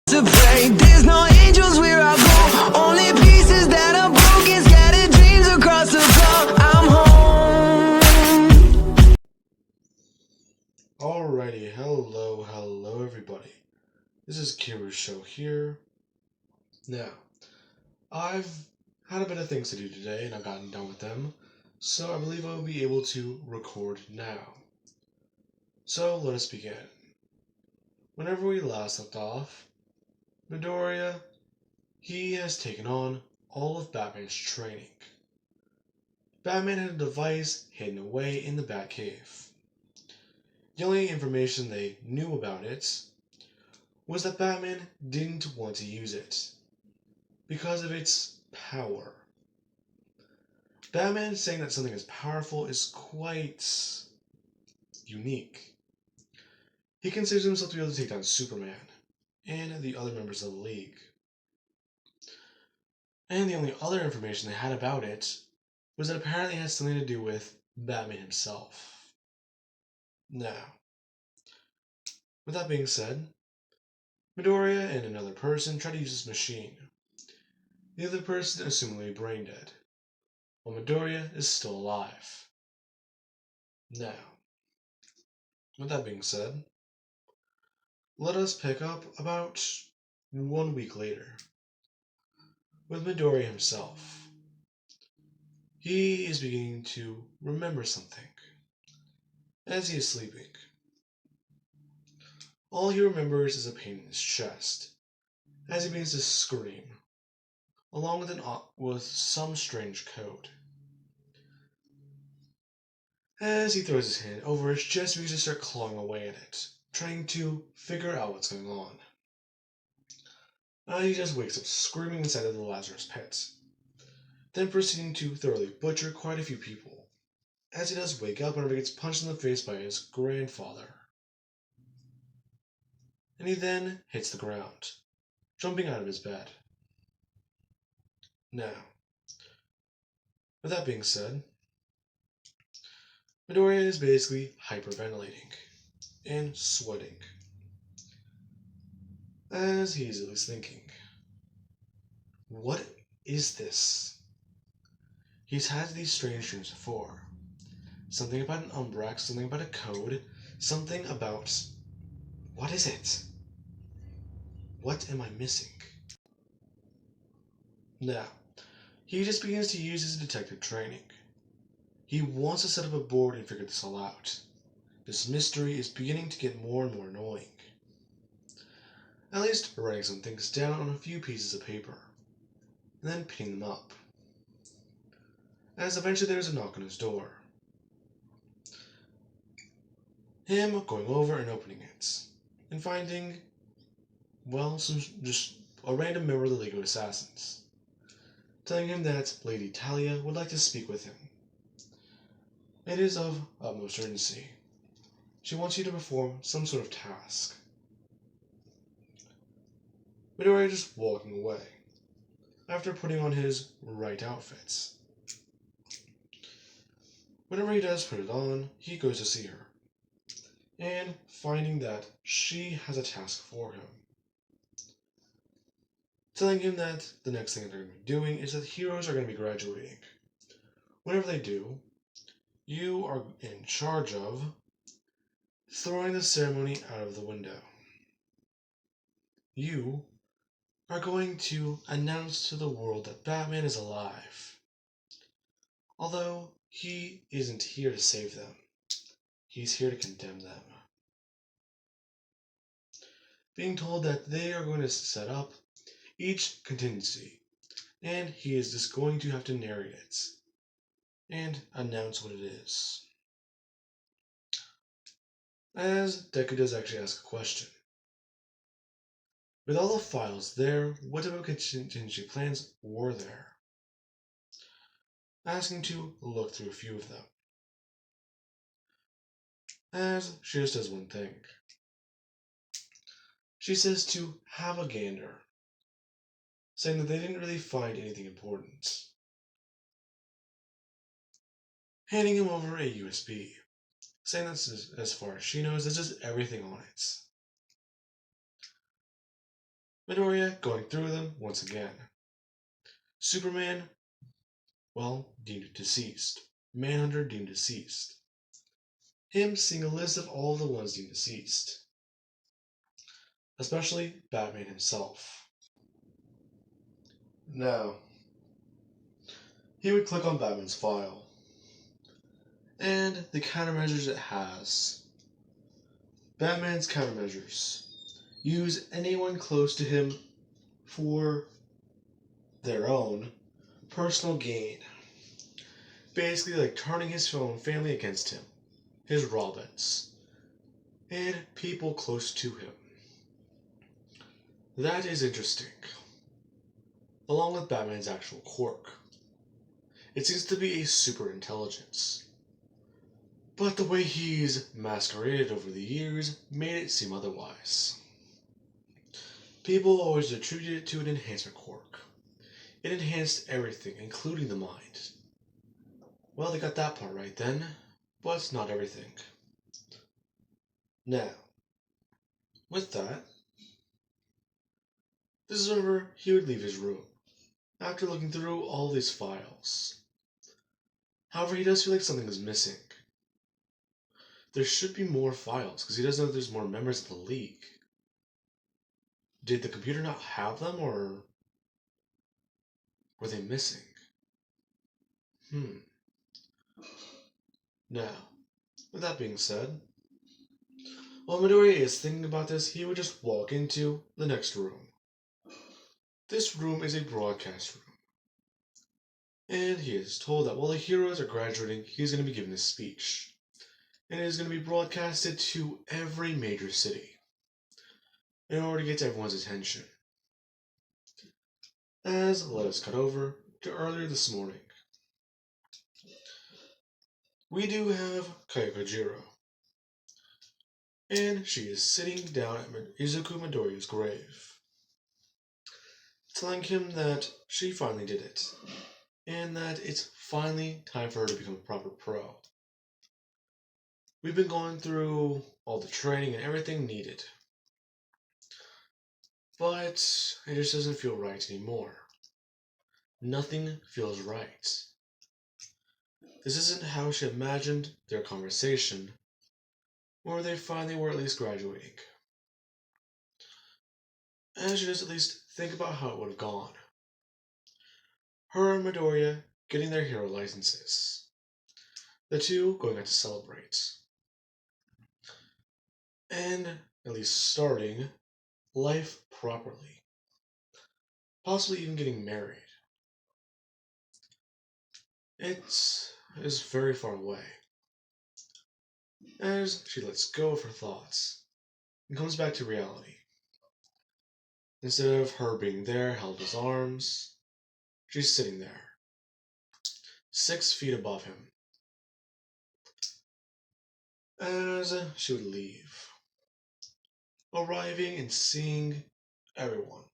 To pray, there's no angels where I go, only pieces that are broken, scattered dreams across the floor. I'm home. Alrighty, hello everybody. This is Kiru's show here. Now, I've had a bit of things to do today and I've gotten done with them, so I believe I will be able to record now. So let us begin. Whenever we last left off, Midoriya, he has taken on all of Batman's training. Batman had a device hidden away in the Batcave. The only information they knew about it was that Batman didn't want to use it because of its power. Batman saying that something is powerful is quite unique. He considers himself to be able to take down Superman and the other members of the League. And the only other information they had about it was that apparently it had something to do with Batman himself. Now, with that being said, Midoriya and another person try to use this machine. The other person is assumingly brain dead, while Midoriya is still alive. Now, with that being said, let us pick up about 1 week later with Midoriya himself. He is beginning to remember something as he is sleeping. All he remembers is a pain in his chest as he begins to scream, along with some strange code. As he throws his hand over his chest, he begins to start clawing away at it, trying to figure out what's going on. He just wakes up screaming inside of the Lazarus pit, then proceeding to thoroughly butcher quite a few people, as he does wake up whenever he gets punched in the face by his grandfather. And he then hits the ground, jumping out of his bed. Now, with that being said, Midoriya is basically hyperventilating and sweating, as he is at least thinking, what is this? He's had these strange dreams before. Something about an Umbrex, something about a code, something about... what is it? What am I missing? Now, he just begins to use his detective training. He wants to set up a board and figure this all out. This mystery is beginning to get more and more annoying. At least writing some things down on a few pieces of paper, and then pinning them up. As eventually there's a knock on his door. Him going over and opening it, and finding, well, just a random member of the League of Assassins, telling him that Lady Talia would like to speak with him. It is of utmost urgency. She wants you to perform some sort of task. Midoriya just walking away, after putting on his right outfits. Whenever he does put it on, he goes to see her, and finding that she has a task for him. Telling him that the next thing they're going to be doing is that heroes are going to be graduating. Whenever they do, you are in charge of throwing the ceremony out of the window. You are going to announce to the world that Batman is alive. Although he isn't here to save them, he's here to condemn them. Being told that they are going to set up each contingency, and he is just going to have to narrate it and announce what it is. As Deku does actually ask a question. With all the files there, what type of contingency plans were there? Asking to look through a few of them. As she just does one thing. She says to have a gander, saying that they didn't really find anything important. Handing him over a USB, saying that as far as she knows, this is everything on it. Midoriya going through them once again. Superman, well, deemed deceased. Manhunter deemed deceased. Him seeing a list of all the ones deemed deceased. Especially Batman himself. Now, he would click on Batman's file. And the countermeasures it has. Batman's countermeasures. Use anyone close to him for their own personal gain. Basically like turning his own family against him. His Robins. And people close to him. That is interesting. Along with Batman's actual quirk. It seems to be a super intelligence. But the way he's masqueraded over the years made it seem otherwise. People always attributed it to an enhancement quirk. It enhanced everything, including the mind. Well, they got that part right then, but not everything. Now, with that, this is whenever he would leave his room, after looking through all these files. However, he does feel like something is missing. There should be more files, because he does know that there's more members of the League. Did the computer not have them, or were they missing? Now, with that being said, while Midoriya is thinking about this, he would just walk into the next room. This room is a broadcast room. And he is told that while the heroes are graduating, he's going to be giving a speech. And it is going to be broadcasted to every major city in order to get to everyone's attention. As let us cut over to earlier this morning. We do have Kayakojiro. And she is sitting down at Izuku Midoriya's grave, telling him that she finally did it, and that it's finally time for her to become a proper pro. We've been going through all the training and everything needed, but it just doesn't feel right anymore. Nothing feels right. This isn't how she imagined their conversation, or they finally were at least graduating. And she just at least think about how it would have gone. Her and Midoriya getting their hero licenses. The two going out to celebrate. And at least starting life properly. Possibly even getting married. It is very far away. As she lets go of her thoughts and comes back to reality. Instead of her being there, held in his arms, she's sitting there, 6 feet above him. As she would leave, arriving and seeing everyone.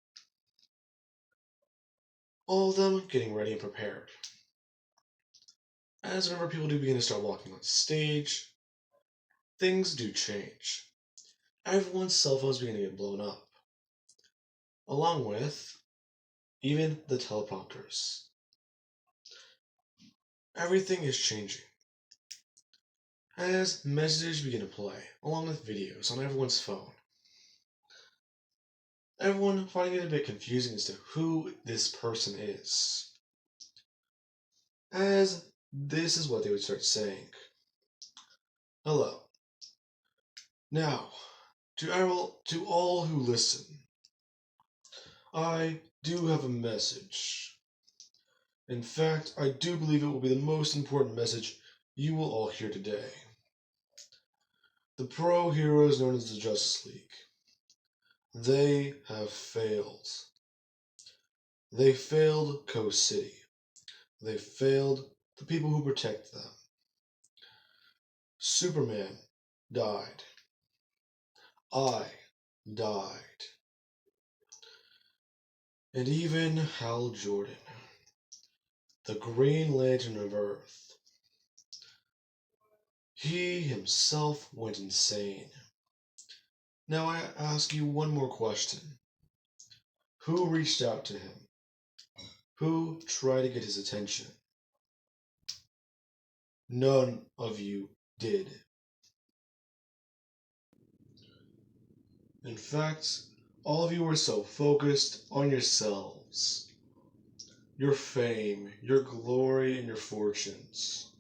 All of them getting ready and prepared. As whenever people do begin to start walking on stage, things do change. Everyone's cell phones begin to get blown up. Along with even the teleprompters. Everything is changing. As messages begin to play, along with videos on everyone's phone. Everyone finding it a bit confusing as to who this person is. As this is what they would start saying. Hello. Now, to all who listen, I do have a message. In fact, I do believe it will be the most important message you will all hear today. The pro heroes known as the Justice League. They have failed. They failed Coast City. They failed the people who protect them. Superman died. I died. And even Hal Jordan, the Green Lantern of Earth, he himself went insane. Now I ask you one more question. Who reached out to him? Who tried to get his attention? None of you did. In fact, all of you were so focused on yourselves, your fame, your glory, and your fortunes.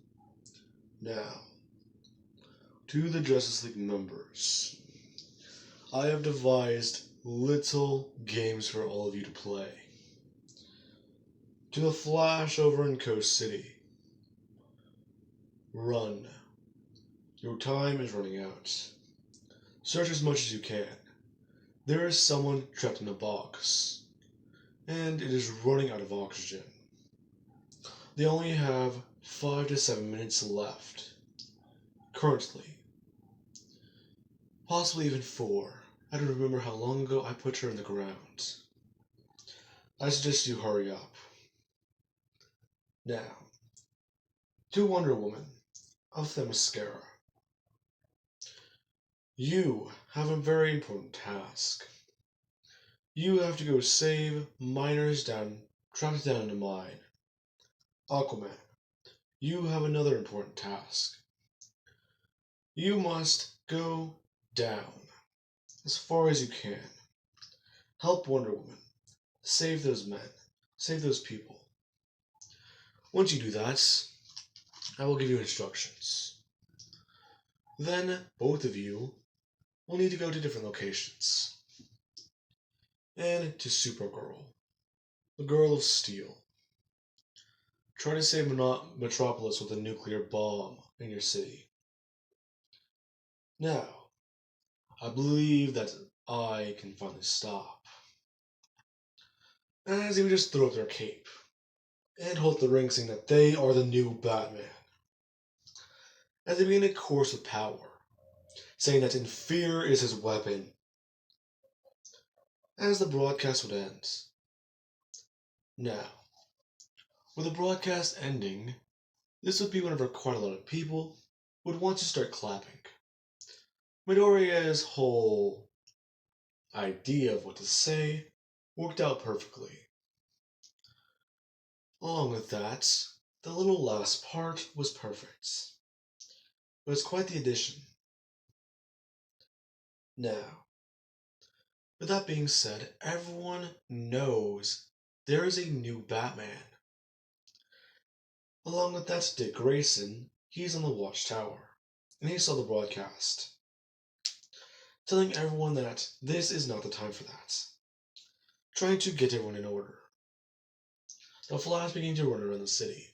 Now, to the Justice League members, I have devised little games for all of you to play. To the Flash over in Coast City, run. Your time is running out. Search as much as you can. There is someone trapped in a box, and it is running out of oxygen. They only have 5 to 7 minutes left. Currently. Possibly even 4. I don't remember how long ago I put her in the ground. I suggest you hurry up. Now, to Wonder Woman of Themyscira. You have a very important task. You have to go save miners trapped down in a mine. Aquaman, you have another important task. You must go down as far as you can. Help Wonder Woman. Save those men. Save those people. Once you do that, I will give you instructions. Then both of you will need to go to different locations. And to Supergirl, the Girl of Steel. Try to save Metropolis with a nuclear bomb in your city. Now, I believe that I can finally stop. As they would just throw up their cape and hold the ring saying that they are the new Batman. As they begin a course of power, saying that in fear is his weapon. As the broadcast would end. Now, with the broadcast ending, this would be whenever quite a lot of people would want to start clapping. Midoriya's whole idea of what to say worked out perfectly. Along with that, the little last part was perfect. It was quite the addition. Now, with that being said, everyone knows there is a new Batman. Along with that, Dick Grayson, he's on the Watchtower, and he saw the broadcast, telling everyone that this is not the time for that, trying to get everyone in order. The Flash began to run around the city.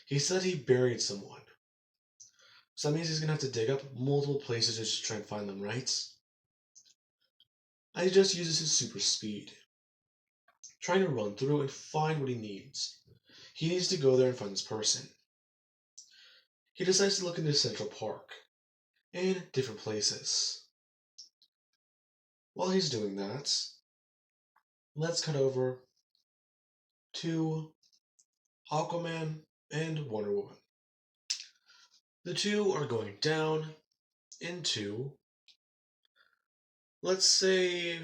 He said he buried someone, so that means he's gonna have to dig up multiple places just to try and find them, right? And he just uses his super speed, trying to run through and find what he needs. He needs to go there and find this person. He decides to look into Central Park and different places. While he's doing that, let's cut over to Aquaman and Wonder Woman. The two are going down into, let's say,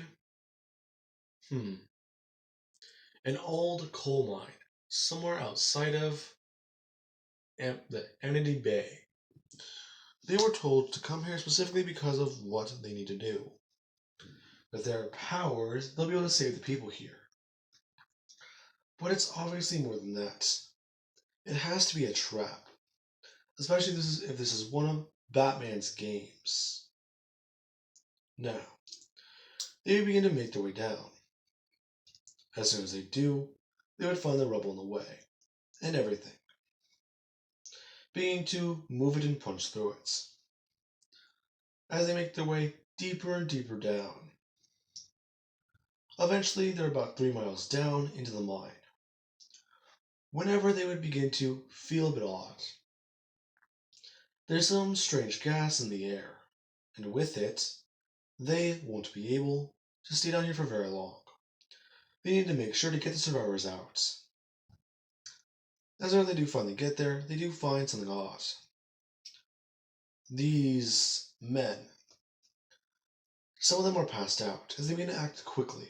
an old coal mine somewhere outside of the Amity Bay. They were told to come here specifically because of what they need to do. With their powers, they'll be able to save the people here. But it's obviously more than that. It has to be a trap. Especially if this is one of Batman's games. Now, they begin to make their way down. As soon as they do, they would find the rubble in the way, and everything. Beginning to move it and punch through it. As they make their way deeper and deeper down. Eventually, they're about 3 miles down into the mine. Whenever they would begin to feel a bit odd. There's some strange gas in the air, and with it, they won't be able to stay down here for very long. They need to make sure to get the survivors out. As they do finally get there, they do find something odd. These men, some of them are passed out as they begin to act quickly.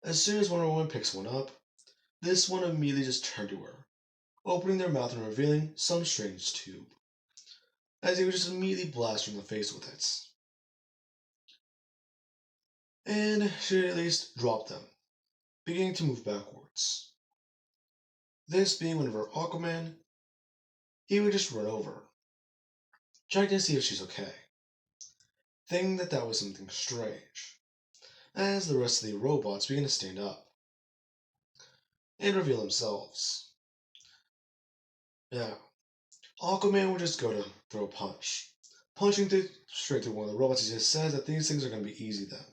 As soon as Wonder Woman picks one up, this one immediately just turned to her, opening their mouth and revealing some strange tube, as he would just immediately blast her in the face with it. And she at least dropped them, beginning to move backwards. This being whenever Aquaman, he would just run over, checking to see if she's okay, thinking that that was something strange, as the rest of the robots begin to stand up and reveal themselves. Now, Aquaman would just go to throw a punch, punching straight through one of the robots. He just says that these things are going to be easy then.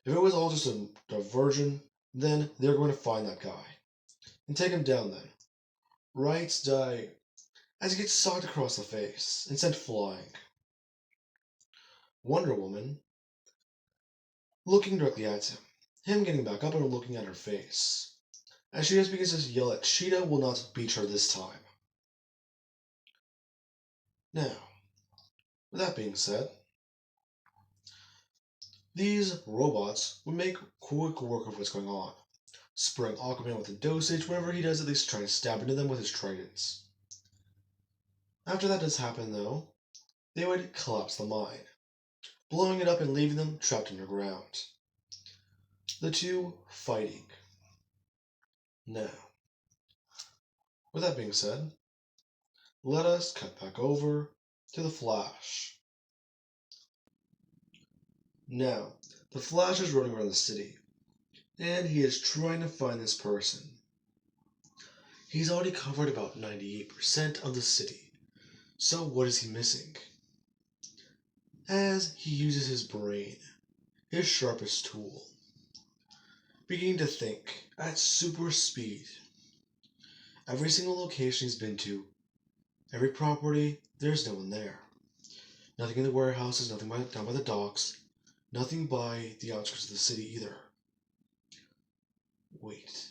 If it was all just a diversion, then they're going to find that guy and take him down then. Wrights die as he gets socked across the face and sent flying. Wonder Woman, looking directly at him getting back up and looking at her face, as she just begins to yell that Cheetah will not beat her this time. Now, with that being said, these robots would make quick work of what's going on, spraying Aquaman with a dosage whenever he does at least try to stab into them with his tridents. After that does happen though, they would collapse the mine, blowing it up and leaving them trapped underground. The two fighting. Now, with that being said, let us cut back over to the Flash. Now, the Flash is running around the city, and he is trying to find this person. He's already covered about 98% of the city, so what is he missing? As he uses his brain, his sharpest tool, beginning to think at super speed. Every single location he's been to, every property, there's no one there. Nothing in the warehouses, nothing down by the docks, nothing by the outskirts of the city either. Wait.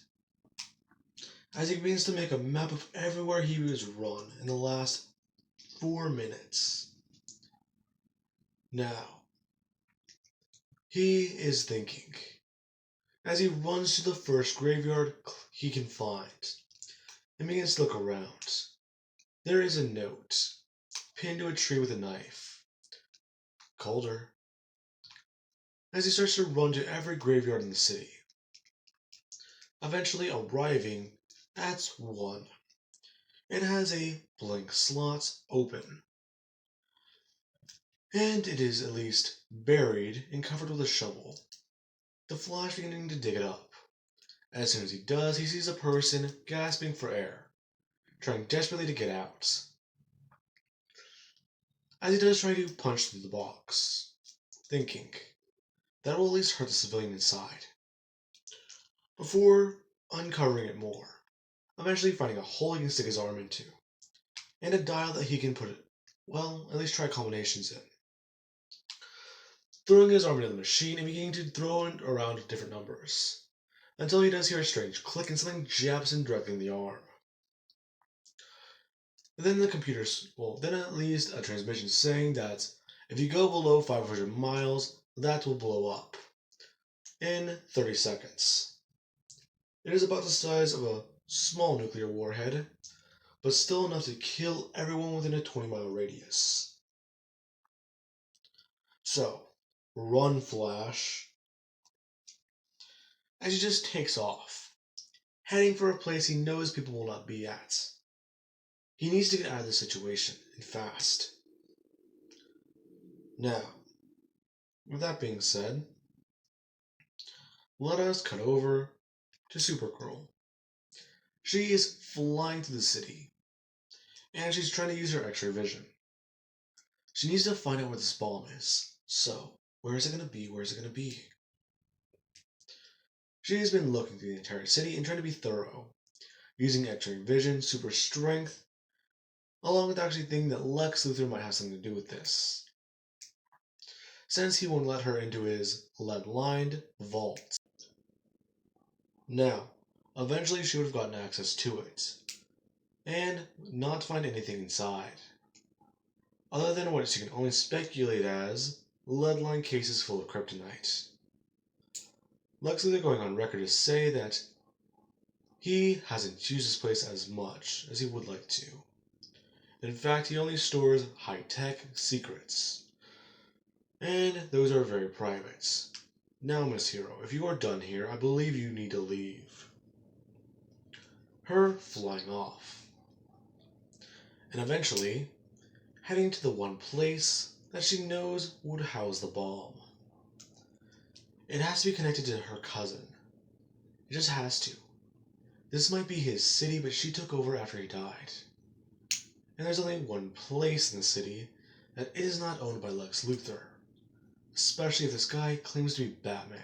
As he begins to make a map of everywhere he was run in the last 4 minutes. Now, he is thinking. As he runs to the first graveyard he can find, and begins to look around. There is a note, pinned to a tree with a knife. Colder. As he starts to run to every graveyard in the city, eventually arriving at one. It has a blank slot open, and it is at least buried and covered with a shovel. The Flash beginning to dig it up. As soon as he does, he sees a person gasping for air, trying desperately to get out. As he does try to punch through the box, thinking that will at least hurt the civilian inside, before uncovering it more, eventually finding a hole he can stick his arm into, and a dial that he can put it, well, at least try combinations in. Throwing his arm into the machine and beginning to throw it around different numbers, until he does hear a strange click and something jabs him directly in the arm. And then the computers, then at least a transmission saying that if you go below 500 miles, that will blow up in 30 seconds. It is about the size of a small nuclear warhead, but still enough to kill everyone within a 20-mile radius. So, run, Flash. As he just takes off, heading for a place he knows people will not be at. He needs to get out of this situation, and fast. Now, with that being said, let us cut over to Supergirl. She is flying through the city, and she's trying to use her X-ray vision. She needs to find out where this bomb is. So, where is it going to be? Where is it going to be? She has been looking through the entire city and trying to be thorough, using X-ray vision, super strength, along with actually thinking that Lex Luthor might have something to do with this, since he won't let her into his lead-lined vault. Now, eventually she would have gotten access to it, and not find anything inside, other than what she can only speculate as lead-lined cases full of kryptonite. Lex Luthor going on record to say that he hasn't used this place as much as he would like to. In fact, he only stores high-tech secrets, and those are very private. Now, Miss Hero, if you are done here, I believe you need to leave. Her flying off, and eventually heading to the one place that she knows would house the bomb. It has to be connected to her cousin. It just has to. This might be his city, but she took over after he died. And there's only one place in the city that is not owned by Lex Luthor, especially if this guy claims to be Batman.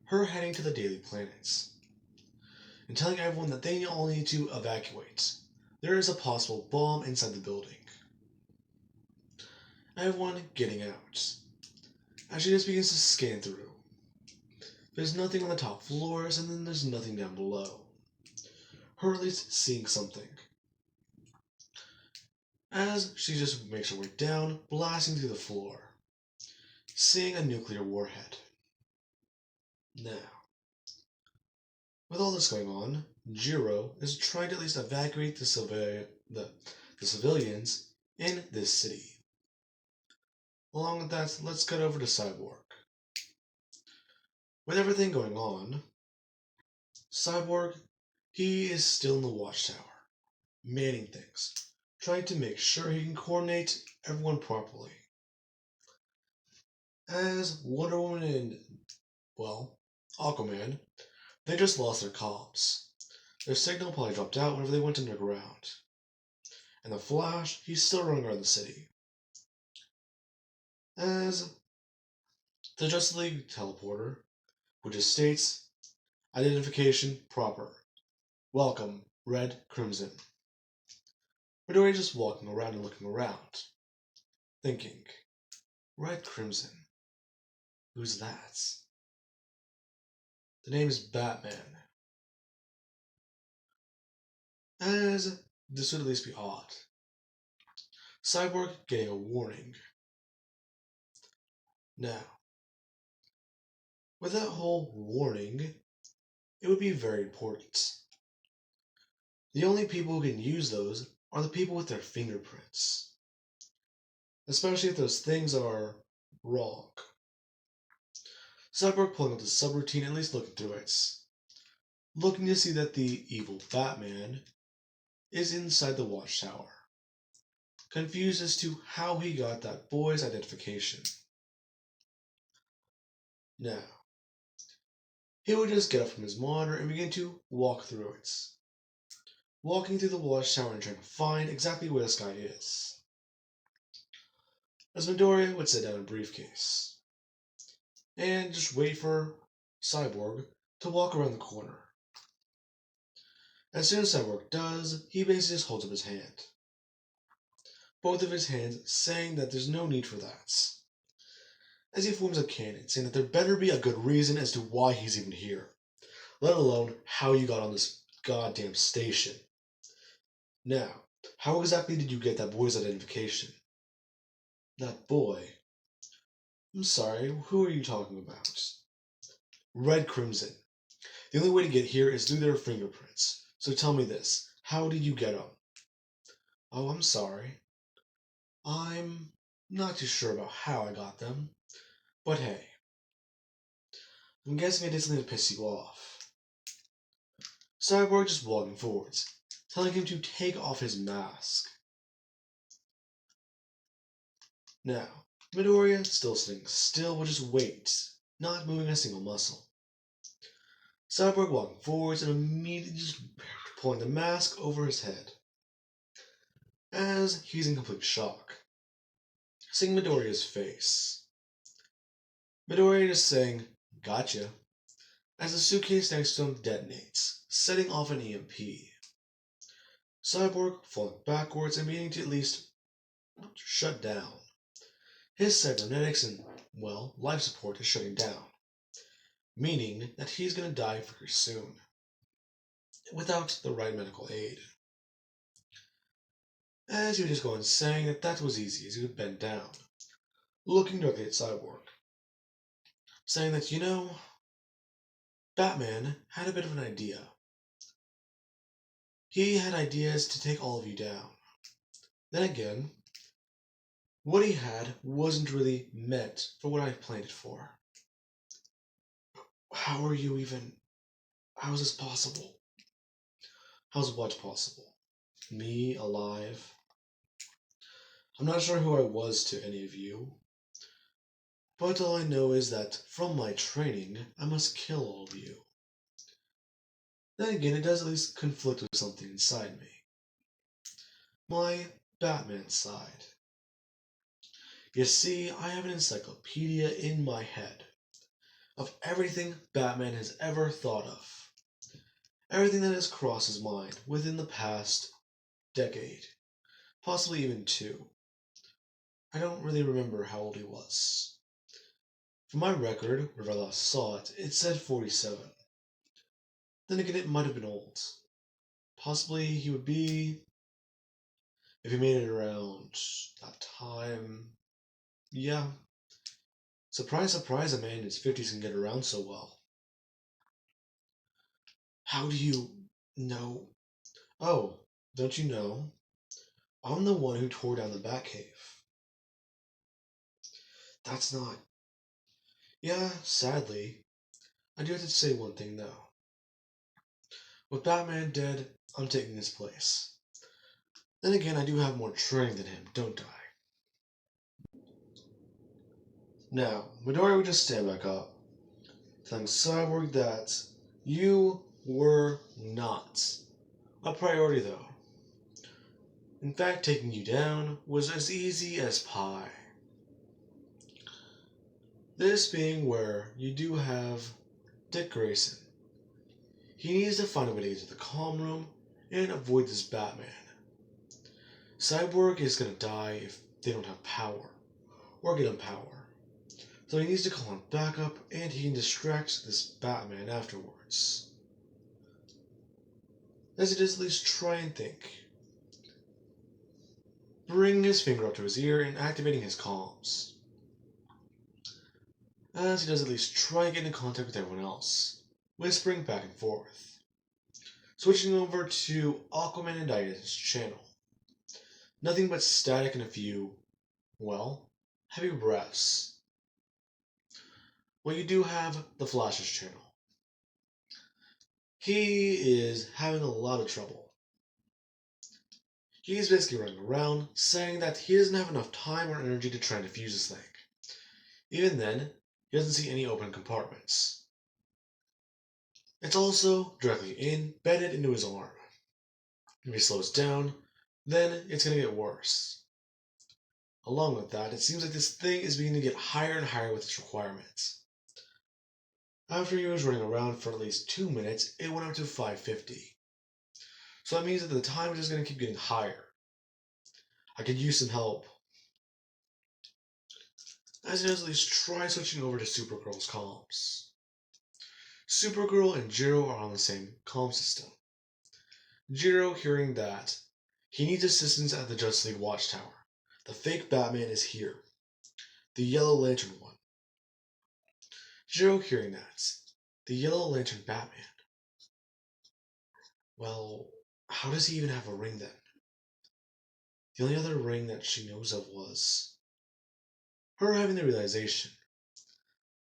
Her heading to the Daily Planets and telling everyone that they all need to evacuate. There is a possible bomb inside the building. Everyone getting out. As she just begins to scan through. There's nothing on the top floors, and then there's nothing down below. Her at least seeing something. As she just makes her way down, blasting through the floor. Seeing a nuclear warhead. Now, with all this going on, Jiro is trying to at least evacuate the civilians in this city. Along with that, let's cut over to Cyborg. With everything going on, Cyborg, he is still in the watchtower, manning things, trying to make sure he can coordinate everyone properly. As Wonder Woman and, well, Aquaman, they just lost their comms. Their signal probably dropped out whenever they went underground. And the Flash, he's still running around the city. As the Justice League teleporter, which just states, identification proper. Welcome, Red Crimson. Midoriya just walking around and looking around, thinking, Red Crimson, who's that? The name is Batman. As this would at least be odd. Cyborg getting a warning. Now, with that whole warning, it would be very important. The only people who can use those are the people with their fingerprints. Especially if those things are wrong. Cyborg pulling up the subroutine, at least looking through it. Looking to see that the evil Batman is inside the watchtower. Confused as to how he got that boy's identification. Now, he would just get up from his monitor and begin to walk through it. Walking through the watchtower and trying to find exactly where this guy is. As Midoriya would sit down in a briefcase. And just wait for Cyborg to walk around the corner. As soon as Cyborg does, he basically just holds up his hand. Both of his hands saying that there's no need for that. As he forms a canon, saying that there better be a good reason as to why he's even here. Let alone how you got on this goddamn station. Now, how exactly did you get that boy's identification? That boy? I'm sorry, who are you talking about? Red Crimson. The only way to get here is through their fingerprints. So tell me this, how did you get them? Oh, I'm sorry. I'm not too sure about how I got them. But hey, I'm guessing I did something to piss you off. Cyborg just walking forwards, telling him to take off his mask. Now, Midoriya still sitting still will just wait, not moving a single muscle. Cyborg walking forwards and immediately just pulling the mask over his head. As he's in complete shock, seeing Midoriya's face. Midoriya is saying, gotcha, as the suitcase next to him detonates, setting off an EMP. Cyborg falling backwards and beginning to at least shut down. His cybernetics and, well, life support is shutting down, meaning that he's going to die very soon, without the right medical aid. As he was just going saying that was easy as he would bend down, looking directly at Cyborg. saying that, Batman had a bit of an idea. He had ideas to take all of you down. Then again, what he had wasn't really meant for what I planned it for. How are you even? How is this possible? How's what possible? Me alive? I'm not sure who I was to any of you, but all I know is that from my training, I must kill all of you. Then again, it does at least conflict with something inside me. My Batman side. You see, I have an encyclopedia in my head of everything Batman has ever thought of. Everything that has crossed his mind within the past decade, possibly even two. I don't really remember how old he was. From my record, where I last saw it, it said 47. Then again, it might have been old. Possibly he would be, if he made it around that time. Yeah. Surprise, surprise, a man in his 50s can get around so well. How do you know? Oh, don't you know? I'm the one who tore down the Batcave. That's not. Yeah, sadly. I do have to say one thing though. With Batman dead, I'm taking his place. Then again, I do have more training than him, don't I? Now, Midori would just stand back up, telling Cyborg that you were not a priority though. In fact, taking you down was as easy as pie. This being where you do have Dick Grayson. He needs to find a way to get to the calm room and avoid this Batman. Cyborg is gonna die if they don't have power, or get him power. So he needs to call on backup and he can distract this Batman afterwards. As he does at least try and think. Bringing his finger up to his ear and activating his comms. As he does at least try and get in contact with everyone else, whispering back and forth. Switching over to Aquaman and Diana's channel. Nothing but static and a few, well, heavy breaths. Well, you do have the Flash's channel. He is having a lot of trouble. He's basically running around saying that he doesn't have enough time or energy to try and defuse this thing. Even then, he doesn't see any open compartments. It's also directly embedded into his arm. If he slows down, then it's going to get worse. Along with that, it seems like this thing is beginning to get higher and higher with its requirements. After he was running around for at least 2 minutes, it went up to 550. So that means that the time is just going to keep getting higher. I could use some help. As he does at least try switching over to Supergirl's comms. Supergirl and Jiro are on the same comm system. Jiro, hearing that, he needs assistance at the Justice League Watchtower. The fake Batman is here. The Yellow Lantern one. Jiro, hearing that, the Yellow Lantern Batman. Well, how does he even have a ring then? The only other ring that she knows of was her having the realization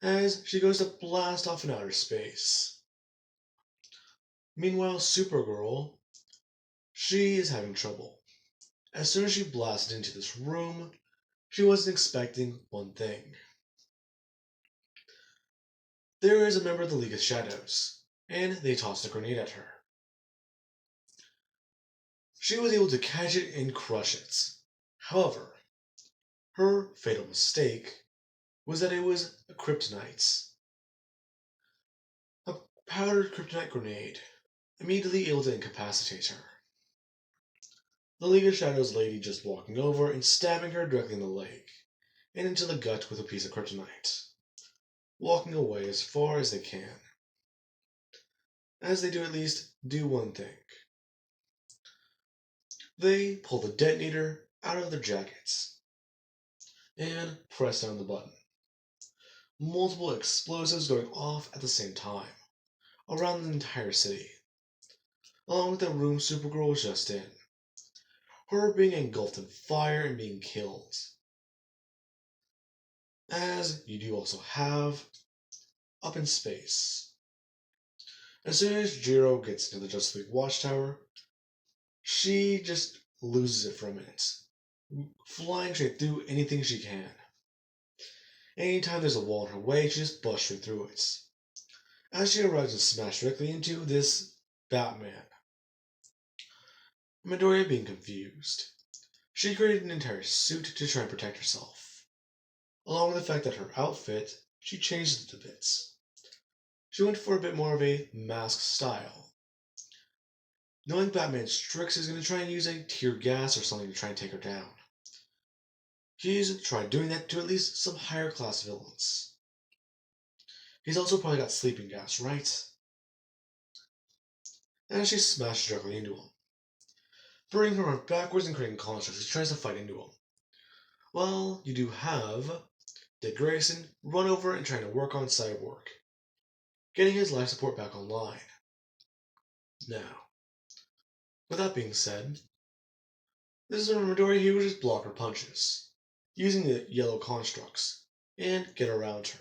as she goes to blast off in outer space. Meanwhile, Supergirl, she is having trouble. As soon as she blasted into this room, she wasn't expecting one thing. There is a member of the League of Shadows, and they tossed a grenade at her. She was able to catch it and crush it. However, her fatal mistake was that it was a kryptonite. A powdered kryptonite grenade, immediately able to incapacitate her. The League of Shadows lady just walking over and stabbing her directly in the leg, and into the gut with a piece of kryptonite, walking away as far as they can. As they do at least do one thing. They pull the detonator out of their jackets and press down the button. multiple explosives going off at the same time, around the entire city, along with the room Supergirl was just in, her being engulfed in fire and being killed. As you do also have, up in space, as soon as Jiro gets into the Justice League Watchtower, she just loses it for a minute, flying straight through anything she can. Anytime there's a wall in her way, she just busts right through it. As she arrives and smashes directly into this Batman, Midoriya being confused. She created an entire suit to try and protect herself, along with the fact that her outfit, she changed it to bits. She went for a bit more of a mask style. Knowing Batman's tricks, he's going to try and use a tear gas or something to try and take her down. He's tried doing that to at least some higher class villains. He's also probably got sleeping gas, right? And she smashes directly into him, bringing her arm backwards and creating constructs. She tries to fight into him. Well, you do have Dick Grayson run over and trying to work on Cyborg, getting his life support back online. Now, with that being said, this is when Midoriya he would just block her punches, using the yellow constructs, and get around her.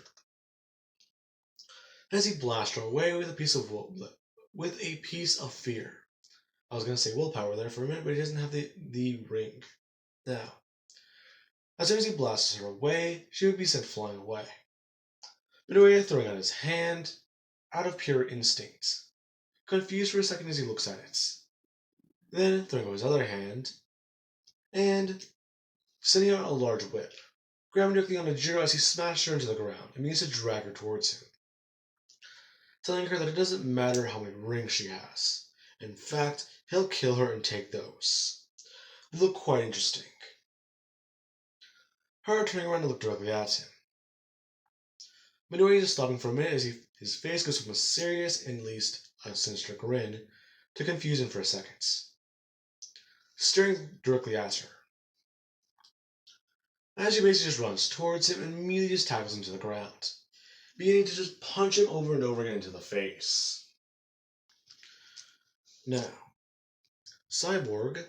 As he blasts her away with a piece of fear. I was going to say willpower there for a minute, but he doesn't have the ring. Now, as soon as he blasts her away, she would be sent flying away. Midoriya throwing out his hand out of pure instinct, confused for a second as he looks at it. Then throwing out his other hand and sending out a large whip, grabbing directly onto Jiro as he smashed her into the ground and begins to drag her towards him, telling her that it doesn't matter how many rings she has. In fact, he'll kill her and take those. They look quite interesting. Her turning around to look directly at him. Midoriya is stopping for a minute as his face goes from a serious and at least a sinister grin to confusion for a second, staring directly at her. As she basically just runs towards him and immediately just tackles him to the ground, beginning to just punch him over and over again into the face. Now, Cyborg,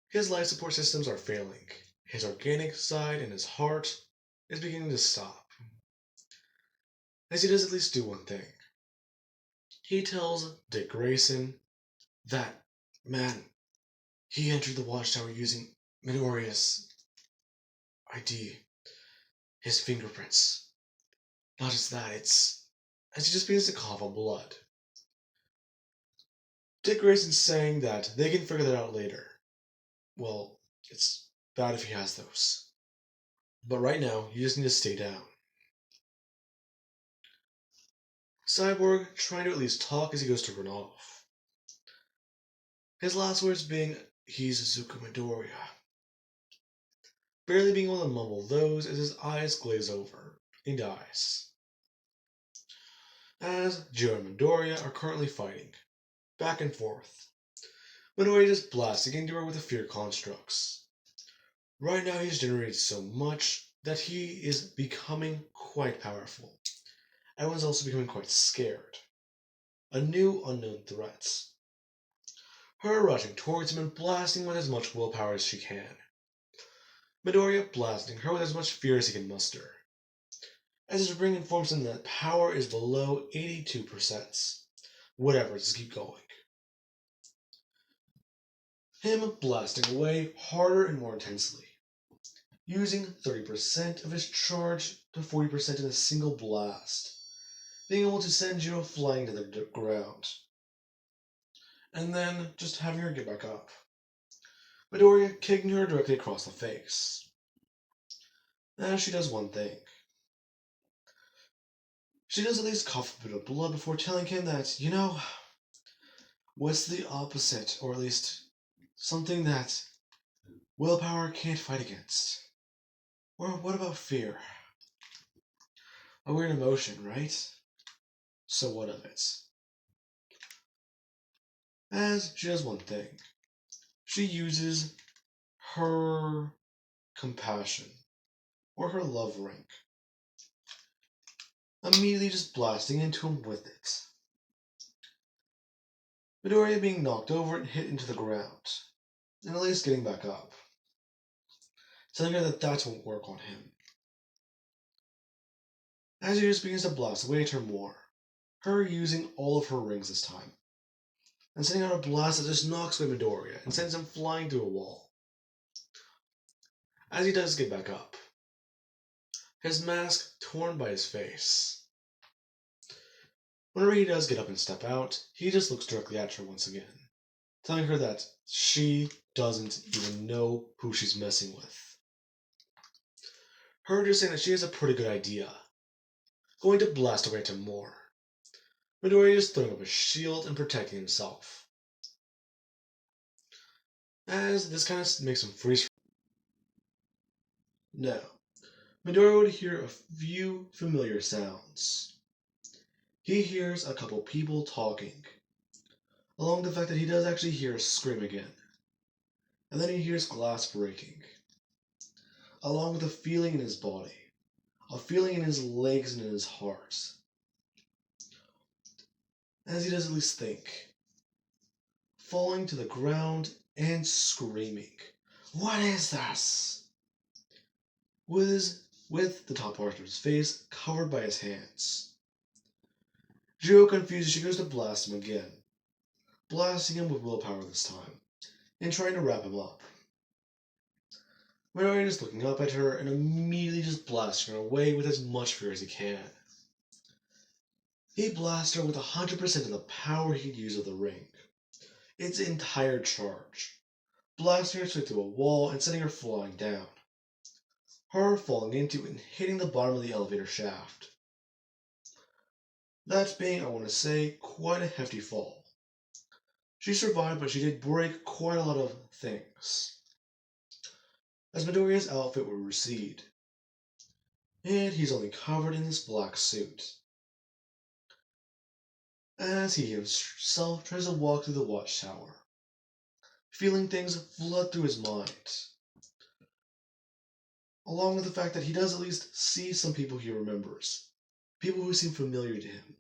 his life support systems are failing. His organic side and his heart is beginning to stop. As he does at least do one thing. He tells Dick Grayson that, man, he entered the Watchtower using Midoriya's ID, his fingerprints. Not just that, it's as he just begins to cough up blood. Dick Grayson's saying that they can figure that out later. Well, it's bad if he has those. But right now, you just need to stay down. Cyborg trying to at least talk as he goes to run off. His last words being, he's Izuku Midoriya. Barely being able to mumble those as his eyes glaze over. He dies. As Jiro and Midoriya are currently fighting, back and forth. Midoriya just blasting into her with the fear constructs. Right now he's generated so much that he is becoming quite powerful. Everyone's also becoming quite scared. A new unknown threat. Her rushing towards him and blasting with as much willpower as she can. Midoriya blasting her with as much fear as he can muster. As his ring informs him that power is below 82%. Whatever, just keep going. Him blasting away harder and more intensely, using 30% of his charge to 40% in a single blast, being able to send Jiro flying to the ground, and then just having her get back up. Midoriya kicking her directly across the face. As she does one thing. She does at least cough a bit of blood before telling him that, what's the opposite, or at least something that willpower can't fight against? Or what about fear? A weird emotion, right? So what of it? As she does one thing. She uses her compassion, or her love ring, immediately just blasting into him with it. Midoriya being knocked over and hit into the ground, and at least getting back up, telling her that won't work on him. As he just begins to blast away at her more, her using all of her rings this time, and sending out a blast that just knocks away Midoriya and sends him flying through a wall. As he does get back up, his mask torn by his face. Whenever he does get up and step out, he just looks directly at her once again, telling her that she doesn't even know who she's messing with. Her just saying that she has a pretty good idea, going to blast away at him more. Midoriya just throwing up a shield and protecting himself, as this kind of makes him freeze. Now, Midoriya would hear a few familiar sounds. He hears a couple people talking, along the fact that he does actually hear a scream again, and then he hears glass breaking, along with a feeling in his body, a feeling in his legs and in his heart, as he does at least think, falling to the ground and screaming, "What is this?" With the top part of his face covered by his hands. Jiro confused, she goes to blast him again, blasting him with willpower this time, and trying to wrap him up. Midoriya is looking up at her and immediately just blasting her away with as much fear as he can. He blasts her with 100% of the power he'd use of the ring, its entire charge, blasting her straight through a wall and sending her flying down, her falling into and hitting the bottom of the elevator shaft. That being, I want to say, quite a hefty fall. She survived, but she did break quite a lot of things, as Midoriya's outfit would recede, and he's only covered in his black suit, as he himself tries to walk through the watchtower, feeling things flood through his mind, along with the fact that he does at least see some people he remembers, people who seem familiar to him.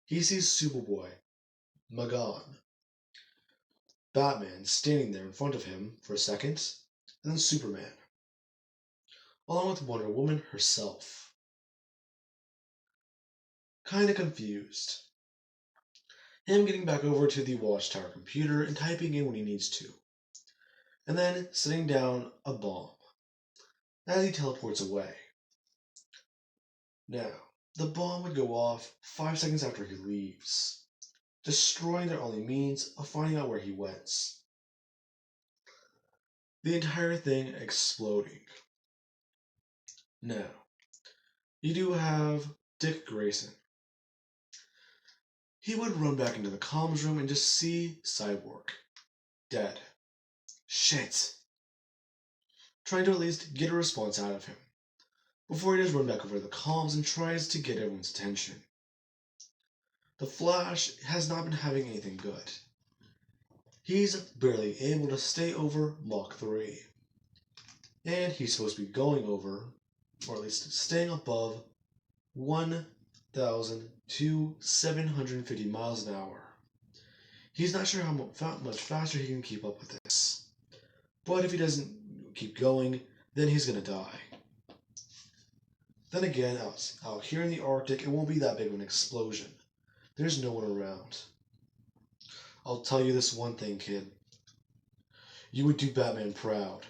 He sees Superboy, Magan, Batman standing there in front of him for a second, and then Superman, along with Wonder Woman herself. Kinda confused. Him getting back over to the Watchtower computer and typing in when he needs to, and then setting down a bomb as he teleports away. Now, the bomb would go off 5 seconds after he leaves, destroying their only means of finding out where he went. The entire thing exploding. Now, you do have Dick Grayson. He would run back into the comms room and just see Cyborg dead. Shit. Trying to at least get a response out of him, before he does run back over to the comms and tries to get everyone's attention. The Flash has not been having anything good. He's barely able to stay over Mach 3. And he's supposed to be going over, or at least staying above, 1,000 to 750 miles an hour. He's not sure how much faster he can keep up with this. But if he doesn't keep going, then he's gonna die. Then again, out here in the Arctic, it won't be that big of an explosion. There's no one around. I'll tell you this one thing, kid. You would do Batman proud.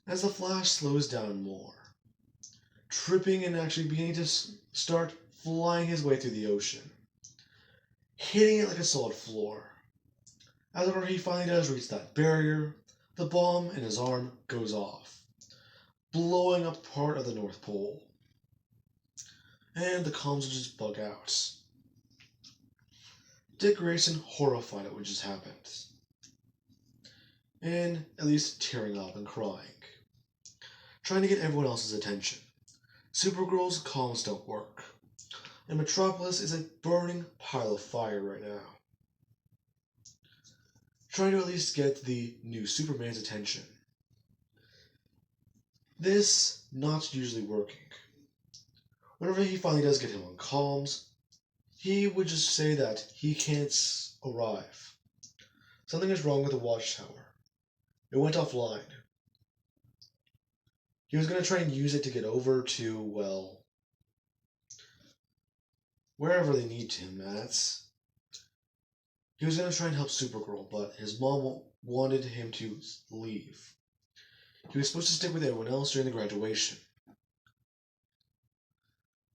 As the Flash slows down more, tripping and actually beginning to start flying his way through the ocean, hitting it like a solid floor. As whenever he finally does reach that barrier, the bomb in his arm goes off, blowing up part of the North Pole. And the comms will just bug out. Dick Grayson horrified at what just happened, and at least tearing up and crying, trying to get everyone else's attention. Supergirl's comms don't work, and Metropolis is a burning pile of fire right now. Trying to at least get the new Superman's attention. This not usually working. whenever he finally does get him on comms, he would just say that he can't arrive. Something is wrong with the watchtower. It went offline. He was going to try and use it to get over to, well, wherever they need him at. He was going to try and help Supergirl, but his mom wanted him to leave. He was supposed to stick with everyone else during the graduation.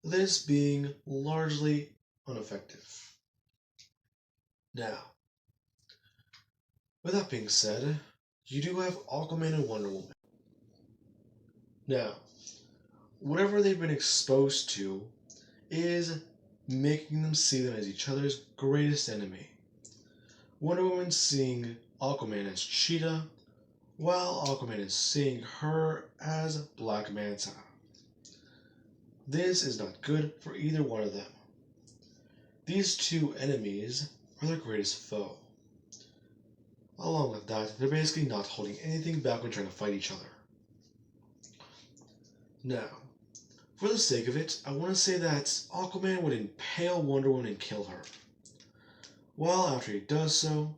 This being largely ineffective. Now, with that being said, you do have Aquaman and Wonder Woman. Now, whatever they've been exposed to is making them see them as each other's greatest enemy. Wonder Woman seeing Aquaman as Cheetah, while Aquaman is seeing her as Black Manta. This is not good for either one of them. These two enemies are their greatest foe. Along with that, they're basically not holding anything back when trying to fight each other. Now, for the sake of it, I want to say that Aquaman would impale Wonder Woman and kill her. While after he does so,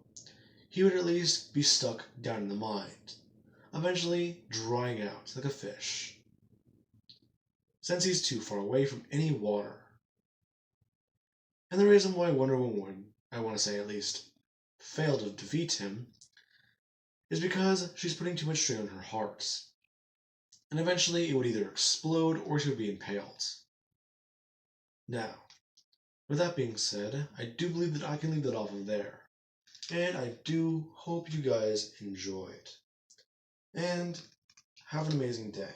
he would at least be stuck down in the mind, eventually drying out like a fish, since he's too far away from any water. And the reason why Wonder Woman would, I want to say at least, fail to defeat him is because she's putting too much strain on her heart. And eventually it would either explode or she would be impaled. Now, with that being said, I do believe that I can leave that off of there. And I do hope you guys enjoyed. And have an amazing day.